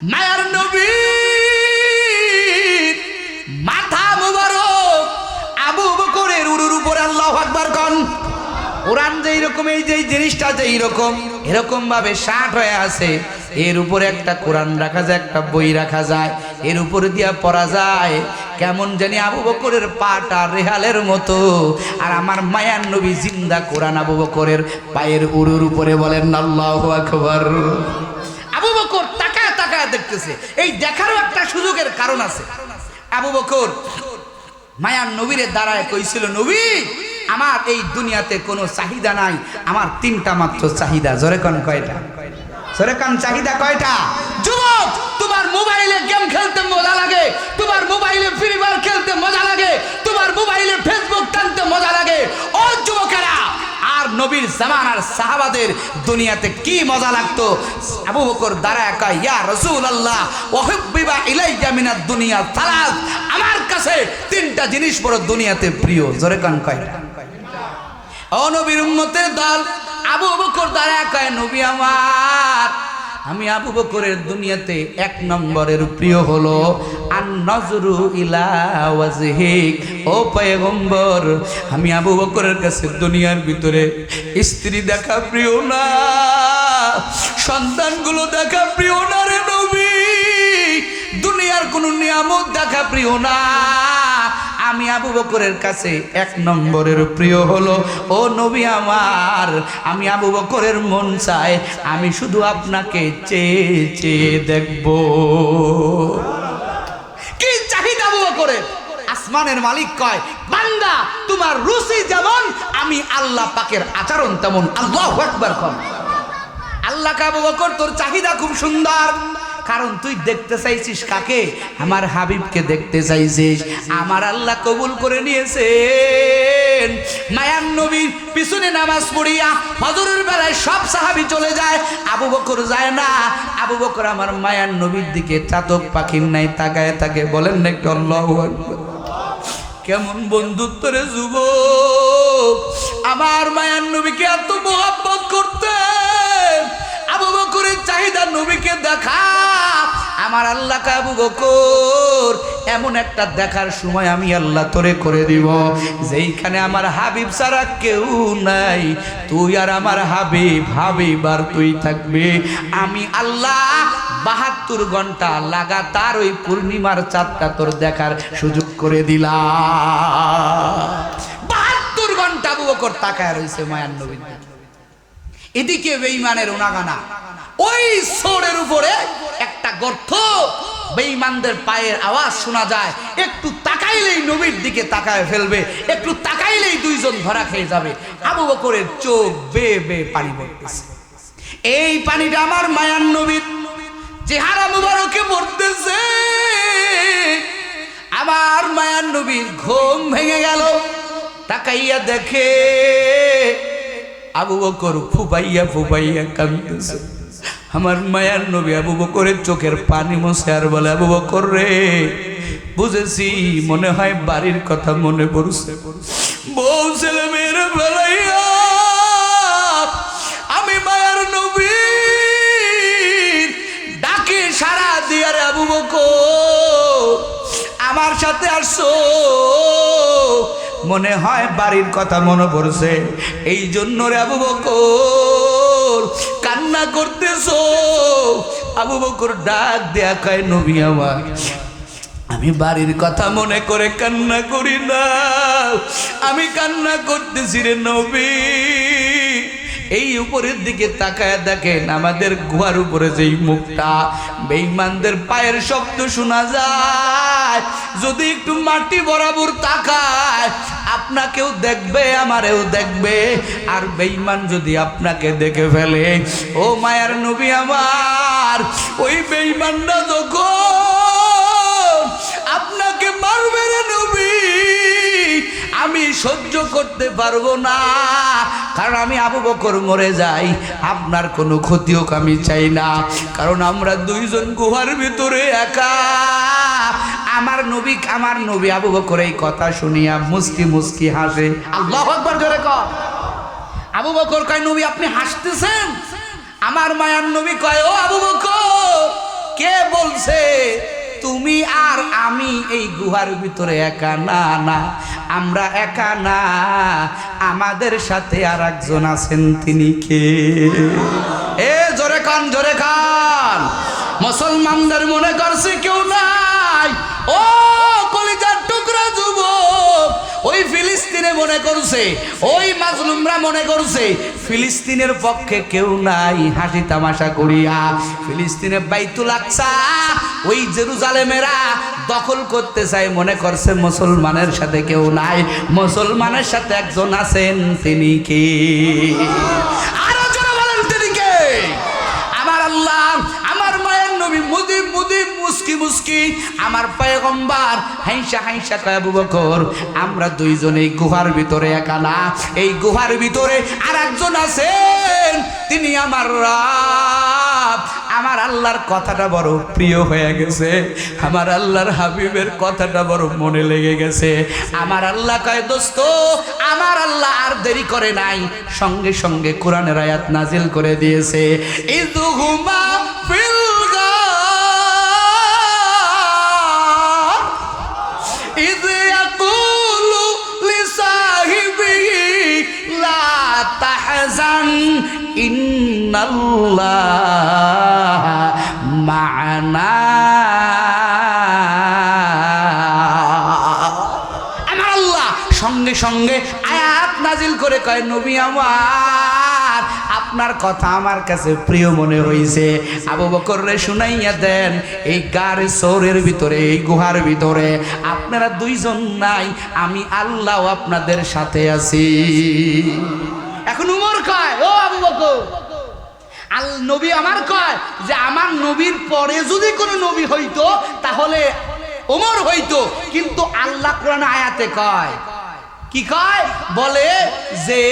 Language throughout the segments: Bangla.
মায়ার নবী মাথা মুবারক আবু বকরের উরুর উপরে আল্লাহু আকবার কোন কোরআন যেই রকম এই যে জিনিসটা যেই রকম এরকম ভাবে 60 হয়ে আছে। এর উপরে একটা কোরআন রাখা যায়, একটা বই রাখা যায়, এর উপরে দিয়া পড়া যায়। কেমন জানি আবু বকরের পাটা রেহালের মতো, আর আমার মায়ার নবী জিন্দা কোরআন আবু বকরের পায়ের উরুর উপরে। বলেন আল্লাহু আকবার। আবু বকর তাকায় তাকায় দেখতেছে। এই দেখারও একটা সুযোগের কারণ আছে। আবু বকর মায়ার নবীরে দাঁড়ায় কইছিল, নবী আমার এই দুনিয়াতে কোনো চাহিদা নাই, আমার তিনটা মাত্র চাহিদা। জোরে কোন কয়টা? জোরে কোন চাহিদা কয়টা? যুবক, তোমার মোবাইলে গেম খেলতে মজা লাগে, তোমার মোবাইলে ফ্রি ফায়ার খেলতে মজা লাগে, তোমার মোবাইলে ফেসবুক টানতে মজা লাগে। ও যুবকেরা, আর নবীর জামানার সাহাবাদের দুনিয়াতে কি মজা লাগতো। আবু বকর দাঁড়ায় কয়, ইয়া রাসূলুল্লাহ ওয়াহিব্বিবা ইলাইয়া মিনাদ দুনিয়া সালাস, আমার কাছে তিনটা জিনিস বড় দুনিয়াতে প্রিয়। জোরে কান কয়টা? ও নবীর উম্মতের দল, আবু বকর দাঁড়ায় কয়, নবী আমার, আমি আবু বকরের দুনিয়াতে এক নম্বরের প্রিয় হলো আন-নজরু ইলা ওয়াজহিক। ও পয়গম্বর, আমি আবু বকরের কাছে দুনিয়ার ভিতরে স্ত্রী দেখা প্রিয় না, সন্তানগুলো দেখা প্রিয় না রে নবী, দুনিয়ার কোনো নিয়ামত দেখা প্রিয় না। আমি আবু বকরের কাছে এক নম্বরের প্রিয় হলো, ও নবী আমার, আমি আবু বকরের মন চায় আমি শুধু আপনাকে চেয়ে চেয়ে দেখব। কি চাহিদা আবু বকরের! আসমানের মালিক কয়, বান্দা তোমার রুচি যেমন, আমি আল্লাহ পাকের আচরণ তেমন। আল্লাহু আকবার কর। আল্লাহ কে, আবু বকর তোর চাহিদা খুব সুন্দর, কারণ তুই দেখতে চাইছিস কাকে? আমার হাবিবকে দেখতে চাইছিস। আমার আল্লাহ কবুল করে নিয়েছেন। মায়ার নবীর পিছনে নামাজ পড়িয়া ফজরের বেলায় সব সাহাবী চলে যায়, আবু বকর যায় না। আবু বকর আমার মায়ার নবীর দিকে চাতক পাখির নাই তাকায় থাকে। বলেন না একটু আল্লাহু আকবার। কেমন বন্ধুত্ব রে যুবক! আমার মায়ার নবীকে এত মোহাব্বত করতেন। আবু বকরের চাহিদা নবীকে দেখা। আমার আল্লাহ কে, আবু বকর এমন একটা দেখার সময় আমি আল্লাহ তোরে করে দিব যেইখানে আমার হাবিব ছাড়া কেউ নাই। তুই আর আমার হাবিব, হাবিব আর তুই থাকবে। আমি আল্লাহ 72 ঘন্টা লাগাতার ওই পূর্ণিমার চাঁদটা তোর দেখার সুযোগ করে দিলাম। 72 ঘন্টা আবু বকর তাকায় রইছে মায়ার নবীর দিকে। এদিকে বেঈমানের উনাগানা। ওই সোরের উপরে একটা গর্ত, বেঈমানদের পায়ের আওয়াজ শোনা যায়। একটু তাকাইলেই নবীর দিকে তাকায় ফেলবে, একটু তাকাইলেই দুইজন ধরা খেয়ে যাবে। আবু বকরের চোখ বেয়ে বেয়ে পানি পড়তেছে। এই পানিটা আমার মায়ার নবীর চেহারা মুবারকে পড়তেছে। আমার মায়ার নবীর ঘুম ভেঙে গেল। তাকাইয়া দেখে আবু বকর ফুবাইয়া ফুবাইয়া কাঁদতেছে। আমার মায়ার নবী আবু বকরের চোখের পানি মুছে আর বলে, আবু বকর রে, বুঝেছি মনে হয় বাড়ির কথা মনে পড়ছে। বউ ছেলে মেয়ের বেলাইয়া আমি মায়ার নবী ডাকে সারা দিয়া রে আবু বকর আমার সাথে আসো, মনে হয় বাড়ির কথা মনে পড়ছে। এই জন্য রে আবু বকর কান্না করতেছো। আবু বকর ডাক দেয়া কয়, নবী আমার, আমি বাড়ির কথা মনে করে কান্না করি না, আমি কান্না করতেছি রে নবী। এই উপরের দিকে তাকায় দেখেন আমাদের গুহার উপরে যেই মুখটা, বেঈমানদের পায়ের শব্দ শোনা যায়। যদি একটু মাটি বরাবর তাকায়, আপনাকেও দেখবে আমারেও দেখবে। আর বেঈমান যদি আপনাকে দেখে ফেলে, ও মায়ার নবী আমার, ওই বেঈমানটা যখন আপনাকে মারবে রে নবী, আমি সহ্য করতে পারবো না। কারণ আমি আবু বকর মরে যাই, আপনার কোনো ক্ষতি হোক আমি চাই না। কারণ আমরা দুইজন গুহার ভিতরে একা। আমার নবী আবু বকর এই কথা শুনিয়া মুস্কি মুস্কি হাসে। আল্লাহু আকবার জোরে কর। আবু বকর কয়, নবী আপনি হাসতেছেন? আমার মায়ার নবী কয়, ও আবু বকর কে বলছে তুমি আর আমি এই গুহার ভিতরে একা? না না, আমরা একা না, আমাদের সাথে আর একজন আছেন। তিনি কে? এ জোরে কান, জোরে কান। মুসলমানদের মনে করছে কেউ নাই। ও কলিজার টুকরা যুবক, ওই ফিলিস্তিনে মনে করছে, ওই মাজলুমরা মনে করছে ফিলিস্তিনের পক্ষে কেউ নাই। হাসি তামাশা করিয়া ফিলিস্তিনে বাইতুল আকসা, ওই জেরুজালেমেরা দখল করতে চায়, মনে করছে মুসলমানের সাথে কেউ নাই, মুসলমানের সাথে একজন আছেন। তিনি কে? আরো জোরে বলেন, তিনি কে? আমার আল্লাহ, আমার মায়ের নবী মুদিব মুদিব মুস্কি মুস্কি, আমার পয়গম্বর হাইসা হাইসা কয়, আবু বকর আমরা দুইজন এই গুহার ভিতরে একা না, এই গুহার ভিতরে আর একজন আছেন, তিনি আমার রব। আমার আল্লাহর কথাটা বড় প্রিয় হয়ে গেছে, আমার আল্লাহর হাবিবের কথাটা বড় মনে লেগে গেছে। আমার আল্লাহ কয়, দোস্ত আমার আল্লাহ আর দেরি করে নাই, সঙ্গে সঙ্গে কোরআনের আয়াত নাজিল করে দিয়েছে। ইযহুমা ফিল গার ইয ইয়াকুলু লিসাহিবিহি লা তাহজান ইন্নাল্লাহা মা'ানা। আমার আল্লাহ সঙ্গে সঙ্গে আয়াত নাজিল করে কয়, নবী আমার আপনার কথা আমার কাছে প্রিয় মনে হইছে, আবু বকর রে শুনাইয়া দেন, এই গার সৌরের ভিতরে, এই গুহার ভিতরে আপনারা দুইজন নাই, আমি আল্লাহ আপনাদের সাথে আছি। এখন উমর কয়, ও আবু বকর, নবী আমার কয় যে আমার নবীর পরে যদি কোনো নবী হইতো তাহলে ওমর হইতো, কিন্তু আল্লাহ কোরআন আয়াতে কয়, কি কয়? বলে যে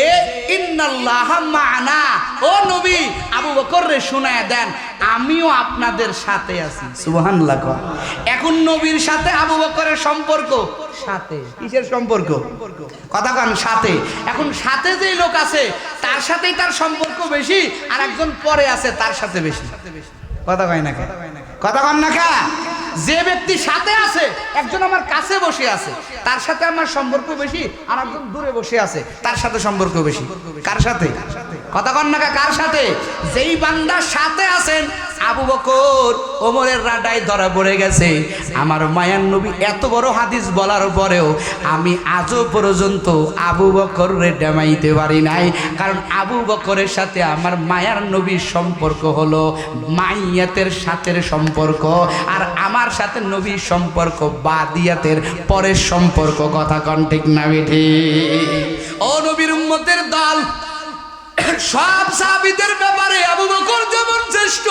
ইন্নাল্লাহা মা'ানা। ও নবী, আবু বকর রে শুনায়া দেন, আমিও আপনাদের সাথে আছি। সুবহানাল্লাহ। এখন নবীর সাথে আবু বকরের সম্পর্ক সাথে, কিসের সম্পর্ক? কথা কন, সাথে। এখন সাথে যেই লোক আছে তার সাথেই তার সম্পর্ক বেশি, আর একজন পরে আছে তার সাথে বেশি। কথা কয় না, কথা কন না কা? যে ব্যক্তি সাথে আছে, একজন আমার কাছে বসে আছে, তার সাথে আমার সম্পর্ক বেশি, আর একজন দূরে বসে আছে তার সাথে সম্পর্ক বেশি। কার সাথে? কথা কন না কা? কার সাথে? যেই বান্দার সাথে আছেন, আবু বকর ওমরের রাডায় ধরা পড়ে গেছে। আমার মায়ার নবী এত বড় হাদিস বলার পরেও আমি আজও পর্যন্ত আবু বকর রে ডামাইতে পারি নাই, কারণ আবু বকরের সাথে আমার মায়ার নবীর সম্পর্ক হলো মাইয়াতের সাথের সম্পর্ক, আর আমার সাথে নবীর সম্পর্ক বাদিয়াতের পরের সম্পর্ক। কথা কন ঠিক না বেঠি? ও নবীর উম্মতের দল, সব সাহাবীদের ব্যাপারে আবু বকর যেমন শ্রেষ্ঠ,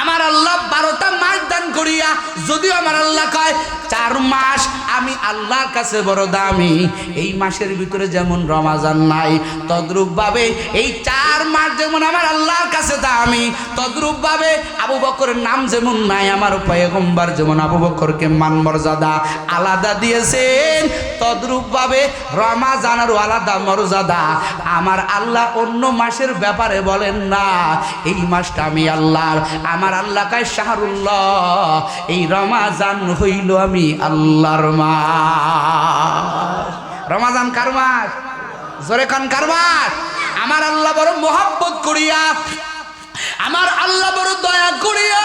আমার আল্লাহ 12টা মাস দান করিয়া, যদিও আমার আল্লাহ কয় 4 মাস আমি আল্লাহর কাছে বড় দামি, এই মাসের ভিতরে যেমন রমাজান নাই, তদ্রূপ ভাবে এই 4 মাস যেমন আমার আল্লাহর কাছে দামি, তদ্রূপ ভাবে আবু বকরের নাম যেমন নাই, আমার পয়গম্বর যেমন আবু বকরকে মান মর্যাদা আলাদা দিয়েছেন, তদ্রূপ ভাবে রমাজানেরও আলাদা মর্যাদা আমার আল্লাহ অন্য মাসের ব্যাপারে বলেন না। এই মাসটা আমি আল্লাহর, আমার আল্লাহ কয় শাহরুল্লাহ, এই রমাজান হইল আমি আল্লাহর মাস। রমাজান কার মাস? জোরে কান, কার মাস? আমার আল্লাহ বড় মোহাব্বত করিয়া, আমার আল্লাহ বড় দয়া করিয়া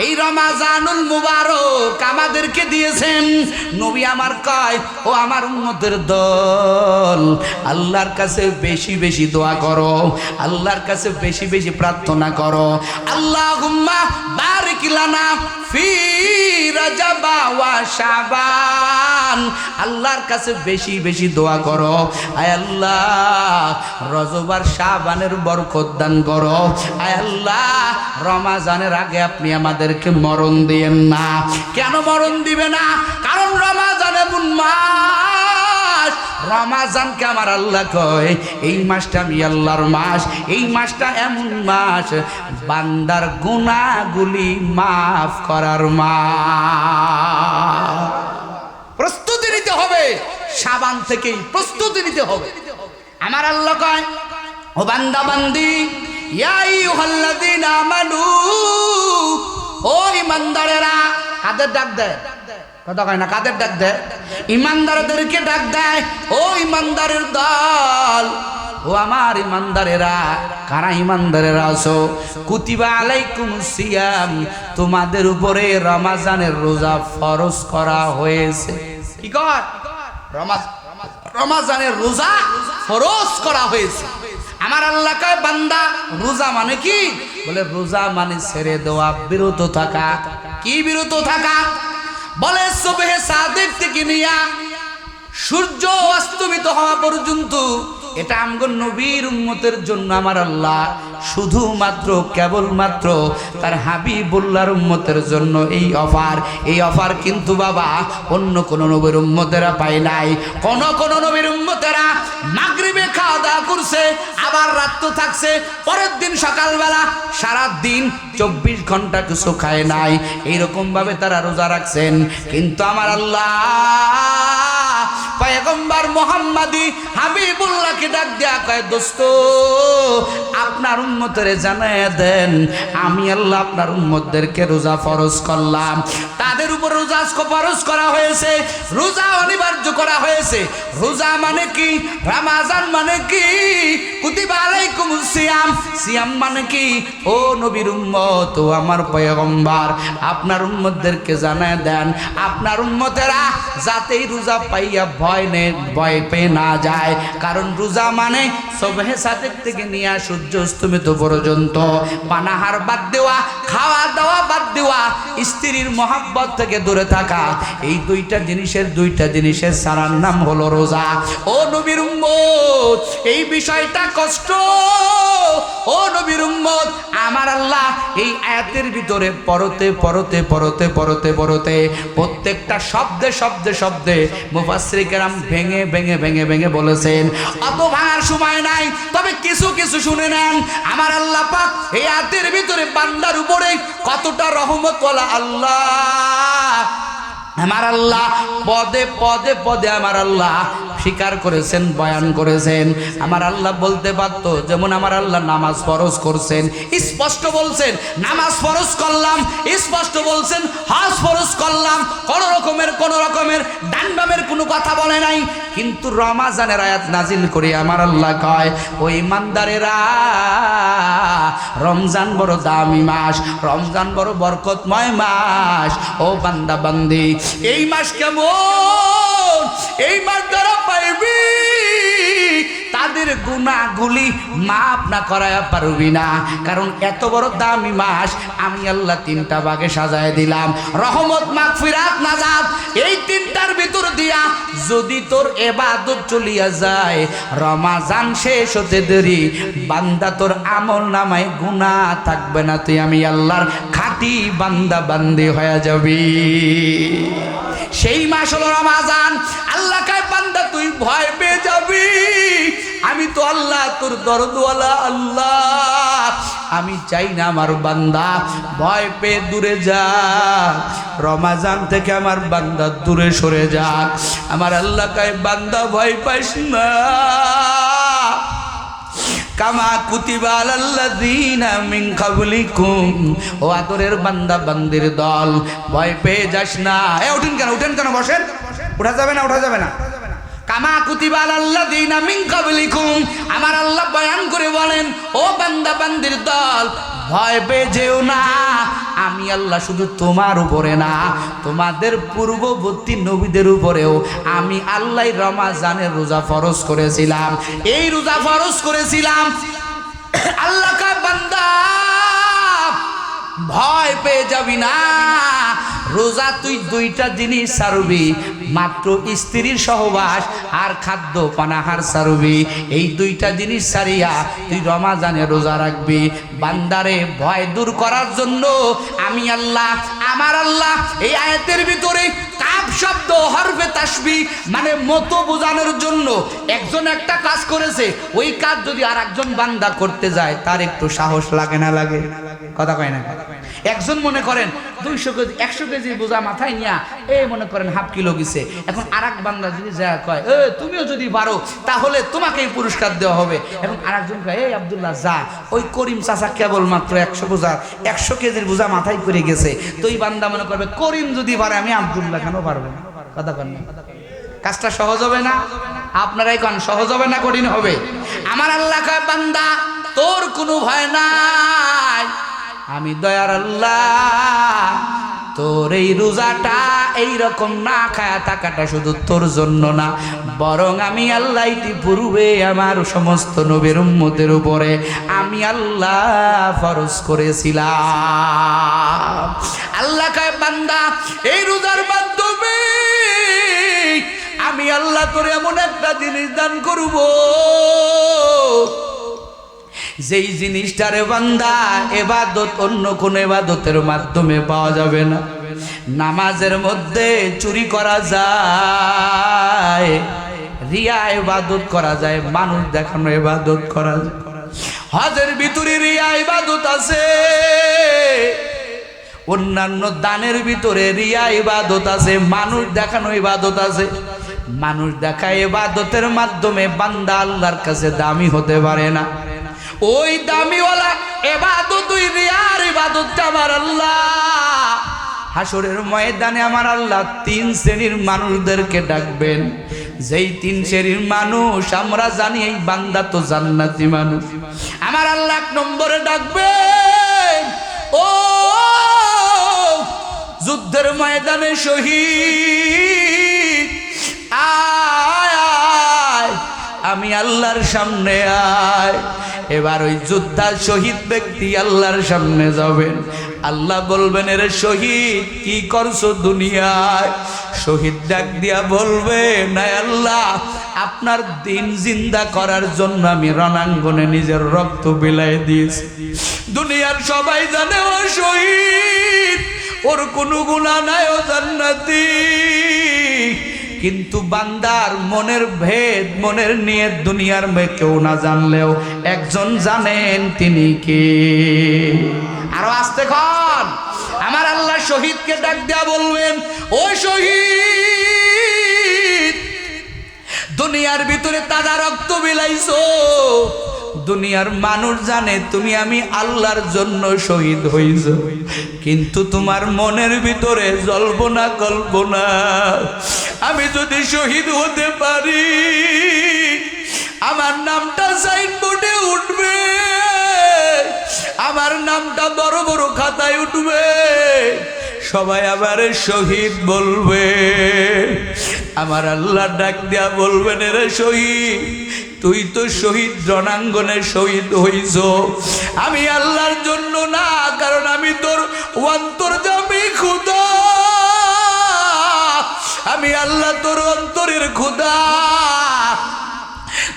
এই রমাজানুল মুবারক আমাদেরকে দিয়েছেন। নবী আমার কয়, ও আমার উম্মতের দল, আল্লাহর কাছে বেশি বেশি দোয়া করো, আল্লাহর কাছে বেশি বেশি প্রার্থনা করো। আল্লাহুম্মা বারিক লানা ফি রাজাবা ওয়া শাবান, আল্লাহর কাছে বেশি বেশি দোয়া করো, আয় আল্লাহ রজব আর শাবানের বরকত দান করো, আয় আল্লাহ রমাজানের আগে আপনি আমাদেরকে মরণ দিয়েন না। কেন মরণ দিবে না? কারণ রমাজান এমন মাস, রমাজানকে আমার আল্লাহ কয় এই মাসটা আমি আল্লাহর মাস, এই মাসটা এমন মাস বান্দার গুনাহগুলি মাফ করার মাস। প্রস্তুতি নিতে হবে, শাবান থেকেই প্রস্তুতি নিতে হবে। আমার আল্লাহ কয়, ও বান্দা বান্দি, ইয়া আইয়ুহাল্লাযীনা আমানু, ও ইমানদারেরা। কাদের ডাক দেয়? কথা কয় না, কাদের ডাক দেয়? ইমানদারদেরকে ডাক দেয়। ও ইমানদারের দল, ও আমার ইমানদারেরা। কারা ইমানদারেরা আছো? কুতিবা আলাইকুমুস সিয়াম, তোমাদের উপরে রমজানের রোজা ফরজ করা হয়েছে। কি কয়? রমজানের রোজা ফরজ করা হয়েছে। আমার আল্লাহ কয় বান্দা রোজা মানে কি? বলে রোজা মানে ছেড়ে দেওয়া, বিরত থাকা। কি বিরত থাকা? বলে সুবহে সাদিক থেকে নিয়া সূর্য অস্তমিত হওয়া পর্যন্ত এটা আমগো নবীর উম্মতের জন্য আমার আল্লাহ শুধুমাত্র কেবলমাত্র তার হাবিবুল্লাহর উম্মতের জন্য এই অফার। এই অফার কিন্তু বাবা অন্য কোন নবীর উম্মতেরা পায় নাই। কোন নবীর উম্মতেরা মাগরিবে খাওয়া দাওয়া করছে, আবার রাত তো থাকছে, পরের দিন সকালবেলা সারা দিন 24 ঘন্টা কিছু খায় নাই, এইরকম ভাবে তারা রোজা রাখছেন। কিন্তু আমার আল্লাহ পয়গম্বর মুহাম্মদী হাবিবুল্লাহকে ডাক দেয়া কয়, দোস্ত আপনার উম্মতরে জানায়া দেন আমি আল্লাহ আপনার উম্মতদেরকে রোজা ফরজ করলাম। তাদের উপর রোজা ফরজ করা হয়েছে, রোজা অনিবার্য করা হয়েছে। রোজা মানে কি? রমজান মানে কি? কুতিবা আলাইকুমুস সিয়াম, সিয়াম মানে কি? ও নবীর উম্মত, ও আমার পয়গম্বর, আপনার উম্মতদেরকে জানায়া দেন আপনার উম্মতেরা যাতে রোজা পাইয়া ভয় পেয়ে না যায়। কারণ রোজা মানে সুবহে সাদিক থেকে নিয়ে সূর্য অস্তমিত পর্যন্ত পানাহার বাদ দেওয়া, খাওয়া দাওয়া বাদ দেওয়া, স্ত্রীর মহব্বত থেকে দূরে থাকা। এই দুইটা জিনিসের সারার নাম হলো রোজা। ও নবীর উম্মত, এই বিষয়টা কষ্ট। ও নবীর উম্মত, আমার আল্লাহ এই আয়াতের ভিতরে পড়তে প্রত্যেকটা শব্দে মুফাসসির কেরাম ভেঙে বলেছেন। অত ভাঙার সময় নাই, তবে কিছু শুনে নেন। আমার আল্লাহ পাক এই আয়াতের ভিতরে বান্দার উপরে কতটা রহমত ওয়ালা আল্লাহ। আমার আল্লাহ পদে আমার আল্লাহ স্বীকার করেছেন, বয়ান করেছেন। আমার আল্লাহ বলতে পারতো, যেমন আমার আল্লাহ নামাজ ফরজ করছেন, স্পষ্ট বলছেন নামাজ ফরজ করলাম, স্পষ্ট বলছেন হজ ফরজ করলাম, কোন রকমের ডান বামের কোনো কথা বলে নাই। কিন্তু রমজানের আয়াত নাজিল করে আমার আল্লাহ কয়, ওই ইমানদারেরা রমজান বড় দামি মাস, রমজান বড় বরকতময় মাস। ও বান্দা বান্দি, এই মাস কেমন? এই মাস দ্বারা পাইবি তাদের গুনাহগুলি মাফ না করায়া পারবি না। কারণ এত বড় দামি মাস আমি আল্লাহ 3টা ভাগে সাজায় দিলাম। রহমত, মাগফিরাত, নাজাত, এই 3টার ভিতর দিয়া যদি তোর ইবাদত চলিয়া যায়, রমজান শেষ হতে দেরি, বান্দা তোর আমল নামায় গুনাহ থাকবে না। তুই আমি আল্লাহর খাঁটি বান্দা বান্দি হয়ে যাবি। সেই মাস হলো রমজান। আল্লাহ কয় বান্দা তুই ভয় পেয়ে যাবি, আমি তো আল্লাহ তোর দরদওয়ালা আল্লাহ। আমি চাই না আমার বান্দা ভয় পেয়ে দূরে যাক, রমজান থেকে আমার বান্দা দূরে সরে যাক। আমার আল্লাহ কয় বান্দা ভয় পাইস না, কামা কুতিবা আলাল্লাযীনা মিন ক্বাবলিকুম। ও আদরের বান্দা বান্দির দল, ভয় পেয়ে যাস না। উঠেন কেন বসেন? উঠা যাবে না। কামা কুতিবা আলাল্লাযীনা মিন ক্বাবলিকুম, আমার আল্লাহ বয়ান করে বলেন, ও বান্দা বান্দির দল, ভয় পেয়ে যেও না। আমি আল্লাহ শুধু তোমার উপরে না, তোমাদের পূর্ববর্তী নবীদের উপরেও আমি আল্লাহ রমজানের রোজা ফরজ করেছিলাম। এই রোজা ফরজ করেছিলাম। আল্লাহ কয় বান্দা ভয় পেয়ে যাবি না। রোজা তুই 2টা জিনিস ছাড়বি, মাত্র স্ত্রীর সহবাস আর খাদ্য পানাহার ছাড়বি। এই 2টা জিনিস ছাড়িয়া তুই রমজানে রোজা রাখবি। বান্দারে ভয় দূর করার জন্য আমি আল্লাহ, আমার আল্লাহ এই আয়াতের ভিতরে কাফ শব্দ হরফে তাসবিহ মানে মতো বোঝানোর জন্য। একজন একটা কাজ করেছে, ওই কাজ যদি আর একজন বান্দা করতে যায় তার একটু সাহস লাগে না লাগে? কথা কয় না? একজন মনে করেন 200 কেজি 100 কেজি বোঝা মাথায় নিয়া মনে করেন হাফ কিলো গেছে, এখন আরেক বান্দা যদি যা কয় তুমিও যদি পারো তাহলে তোমাকেই পুরস্কার দেওয়া হবে। এখন আরেকজন কয় আব্দুল্লাহ যা, ওই করিম চাচা কেবলমাত্র 100 কেজির বোঝা মাথায় করে গেছে, তো এই বান্দা মনে করবে করিম যদি পারে আমি আব্দুল্লাহ কেন পারবো না? কথা কন না? কাজটা সহজ হবে না? আপনারাই কন সহজ হবে না কঠিন হবে? আমার আল্লাহ কয় বান্দা তোর কোনো ভয় নাই, আমি দয়ার আল্লাহ। তোর এই রোজাটা এইরকম না খায়া থাকাটা শুধু তোর জন্য না, বরং আমি আল্লাহ ইতিপূর্বে আমার সমস্ত নবীর উম্মতের উপরে আমি আল্লাহ ফরজ করেছিলাম। আল্লাহ কয় বান্দা এই রোজার মাধ্যমে আমি আল্লাহ তোর এমন একটা জিনিস দান করব, যেই জিনিসটারে বান্দা ইবাদত অন্য কোন ইবাদতের মাধ্যমে পাওয়া যাবে না। নামাজের মধ্যে চুরি করা যায়, রিয়া ইবাদত করা যায়, মানুষ দেখানো ইবাদত করা যায়। হজের ভিতরে রিয়া ইবাদত আছে, অন্যান্য দানের ভিতরে রিয়া ইবাদত আছে, মানুষ দেখানো ইবাদত আছে। মানুষ দেখা ইবাদতের মাধ্যমে বান্দা আল্লাহর কাছে দামি হতে পারে না। ওই দামিওয়ালা ইবাদত ওই রিয়ার ইবাদতটা আমার আল্লাহ হাসরের ময়দানে আমার আল্লাহ 3 শ্রেণীর মানুষদেরকে ডাকবেন। যেই 3 শ্রেণীর মানুষ আমরা জানি এই বান্দা তো জান্নাতি মানুষ। আমার আল্লাহ 1 নম্বরে ডাকবেন, ও যুদ্ধের ময়দানে শহীদ আয় আয়, আমি আল্লাহর সামনে আয়। এবার ওই যোদ্ধা শহীদ ব্যক্তি আল্লাহর সামনে যাবেন। আল্লাহ বলবেন এর শহীদ কি করছো দুনিয়ায়? শহীদ ডাক দিয়া বলবে না আল্লাহ আপনার দিন জিন্দা করার জন্য আমি রণাঙ্গনে নিজের রক্ত বিলায় দিয়েছি। দুনিয়ার সবাই জানে ও শহীদ, ওর কোনো গুনাহ নাই, ও জান্নাতি। কিন্তু বান্দার মনের ভেদ, মনের নিয়ত দুনিয়ার কেউ না জানলেও একজন জানেন, তিনি কে? আরো আস্তে কন। আমার আল্লাহ শহীদকে ডাক দেয়া বলবেন, ও শহীদ দুনিয়ার ভিতরে তাজা রক্ত বিলাইছো, দুনিয়ার মানুষ জানে তুমি আমি আল্লাহর জন্য শহীদ হইছো, কিন্তু তোমার মনের ভিতরে জল্পনা কল্পনা আমি যদি শহীদ হতে পারি আমার নামটা সাইনবোর্ডে উঠবে, আমার নামটা বড় বড় খাতায় উঠবে, সবাই আবার শহীদ বলবে। আমার আল্লাহ ডাক দিয়া বলবেন রে শহীদ তুই তো শহীদ রণাঙ্গনে শহীদ হইছ, আমি আল্লাহর জন্য না, কারণ আমি তোর অন্তর্যামী খোদা, আমি আল্লাহ তোর অন্তরের খোদা।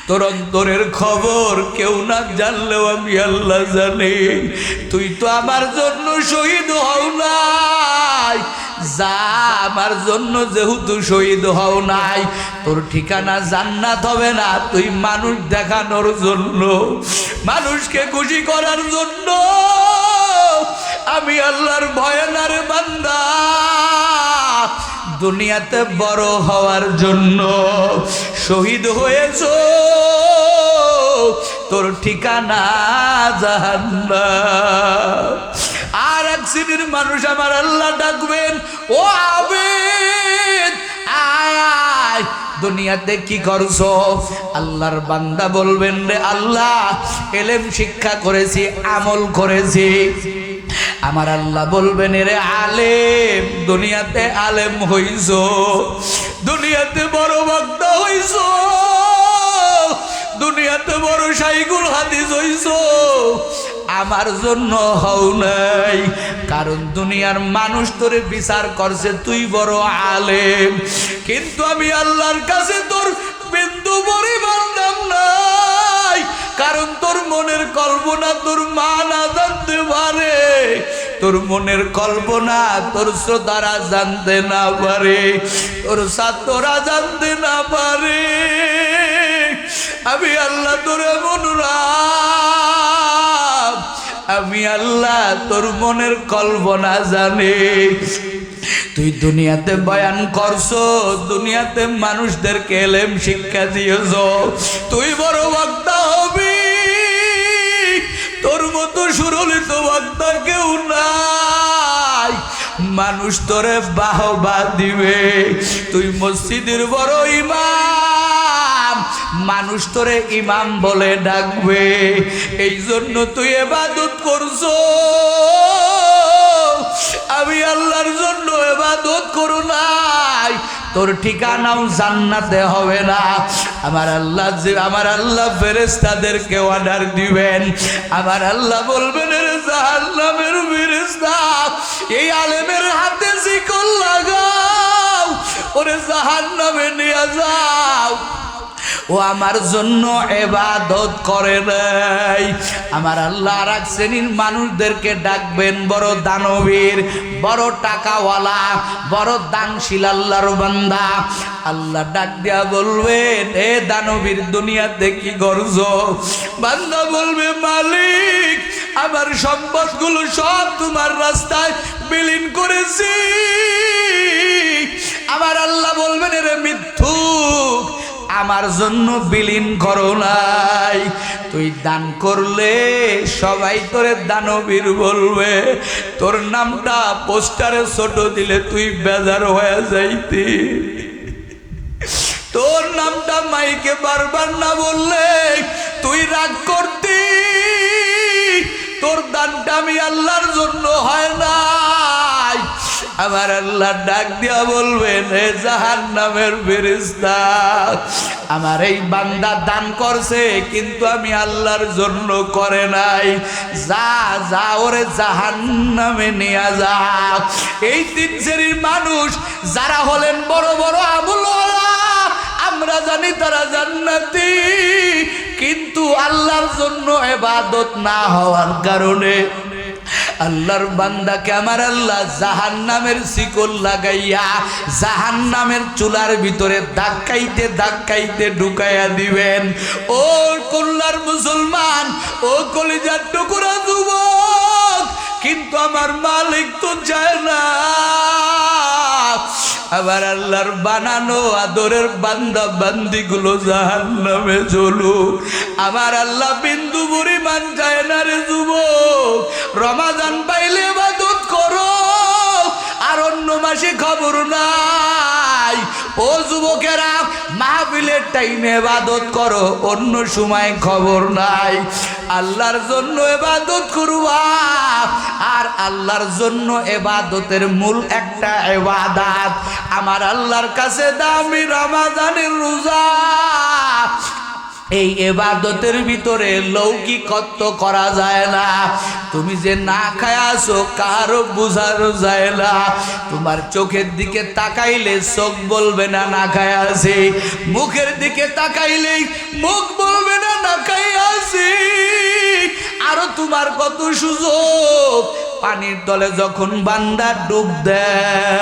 তোর অন্তরের খবর কেউ না জানলেও আমি আল্লাহ জানি। তুই তো আমার জন্য শহীদ হও নাই, যা আমার জন্য যেহেতু শহীদ হও নাই, তোর ঠিকানা জান্নাত হবে না। তুই মানুষ দেখানোর জন্য, মানুষকে খুশি করার জন্য আমি আল্লাহর ভয়ানার বান্দা দুনিয়াতে বড় হওয়ার জন্য শহীদ হয়েছো, তোর ঠিকানা জাহান্নাম। আর এক শ্রেণীর মানুষ আমার আল্লাহ ডাকবেন, ও আবেদ আয় আয়, দুনিয়াতে কি করছো? আল্লাহর বান্দা বলবেন রে আল্লাহ ইলম শিক্ষা করেছি, আমল করেছি। আমার আল্লাহ বলবেন রে আলেম, দুনিয়াতে আলেম হইছো, দুনিয়াতে বড় বক্তা হইছো, দুনিয়াতে বড় শাইখুল হাদিস হইছো, আমার জন্য হও নাই, কারণ দুনিয়ার মানুষ তোরে বিচার করছে তুই বড় আলেম, কিন্তু আমি আল্লাহর কাছে তোর বিন্দু পরিমাণ দাম নাই, কারণ তোর মনের কল্পনা তোর মা না জানতে পারে, তোর মনের কল্পনা তোর শ্রোতারা জানতে না পারে, তোর ছাত্ররা জানতে না পারে। আমি আল্লাহ তোর এমন রাব, আমি আল্লাহ তোর মনের কল্পনা জানে। তুই দুনিয়াতে বয়ান করছো, দুনিয়াতে মানুষদেরকে এলেম শিক্ষা দিয়েছ, তুই বড় বক্তা হবি, তোর মতো সুরলিত বক্তা কেউ নাই। মানুষ তোরে বাহবা দিবে, তুই মসজিদের বড় ইমাম, মানুষ তোরে ইমাম বলে ডাকবে। এই জন্য তুই ইবাদত করছো, আমি আল্লাহর জন্য ইবাদত করো নাই। তোর ঠিকানাও জান্নাতে হবে না। আমার আল্লাহ ফেরেশতাদেরকে অর্ডার দিবেন, আমার আল্লাহ বলবেন এর জাহান্নামের ফেরেশতা এই আলেমের হাতে শিকল লাগাও, ওরে জাহান্নামে নিয়ে যাও। ও আমার জন্য ইবাদত করে নাই। আমার আল্লাহ আর এক শ্রেণীর মানুষদেরকে ডাকবেন, বড় দানবীর, বড় টাকাওয়ালা, বড় দানশীল আল্লাহর বান্দা। আল্লাহ ডাক দিয়া বলবেন, এ দানবীর দুনিয়াতে কি করছো? বান্দা বলবে, মালিক আমার সম্পদগুলো সব তোমার রাস্তায় বিলীন করেছি। আমার আল্লাহ বলবেন, এরে মিথ্যুক, আমার জন্য বিলীন করো নাই। তুই দান করলে সবাই তোরে দানবীর বলবে, তোর নামটা পোস্টারে ছোট দিলে তুই বেজার হয়ে যাইতি, তোর নামটা মাইকে বারবার না বললে তুই রাগ করতি। তোর দানটা আমি আল্লাহর জন্য হয় নাই। আমার আল্লাহ ডাক দিয়া বলবেন, হে জাহান্নামের ফেরেশতা, আমার এই বান্দা দান করছে কিন্তু আমি আল্লাহর জন্য করে নাই, যা যা ওরে জাহান্নামে নিয়ে যা। এই তিন শ্রেণীর মানুষ যারা হলেন বড় বড় আমলওয়ালা, আমরা জানি তারা জান্নাতি, কিন্তু আল্লাহর জন্য ইবাদত না হওয়ার কারণে আল্লাহর বান্দাকে আমার আল্লাহ জাহান্নামের শিকল লাগাইয়া জাহান্নামের চুলার ভিতরে ধাক্কাইতে ধাক্কাইতে ঢুকাইয়া দিবেন। ও কল্লার মুসলমান, ও কলিজার টুকরা যুবক, কিন্তু আমার মালিক তো চায় না আবার আল্লাহর বানানো আদরের বান্দা বান্দিগুলো জাহান্নামে জ্বলুক। আমার আল্লাহ বিন্দু পরিমাণ চায় না রে যুবক। রমাদান পাইলে ইবাদত করো, আর অন্য মাসে খবর নাই। ও যুবকেরা, মাহফিলের টাইমে ইবাদত করো, অন্য সময় খবর নাই। আল্লাহর জন্য ইবাদত করবা, আর আল্লাহর জন্য ইবাদতের মূল একটা ইবাদত আমার আল্লাহর কাছে দামি রমাদানের রোজা। এই ইবাদতের ভিতরে লৌকিকত্ব করা যায় না। তুমি যে না খায় আসো কারো বোঝানো যায় না। তোমার চোখের দিকে তাকাইলে চোখ বলবে না না খায় আসে, মুখের দিকে তাকাইলেই মুখ বলবে না না খায় আসে। আরো তোমার কত সুযোগ। পানির তলে যখন বান্দা ডুব দেয়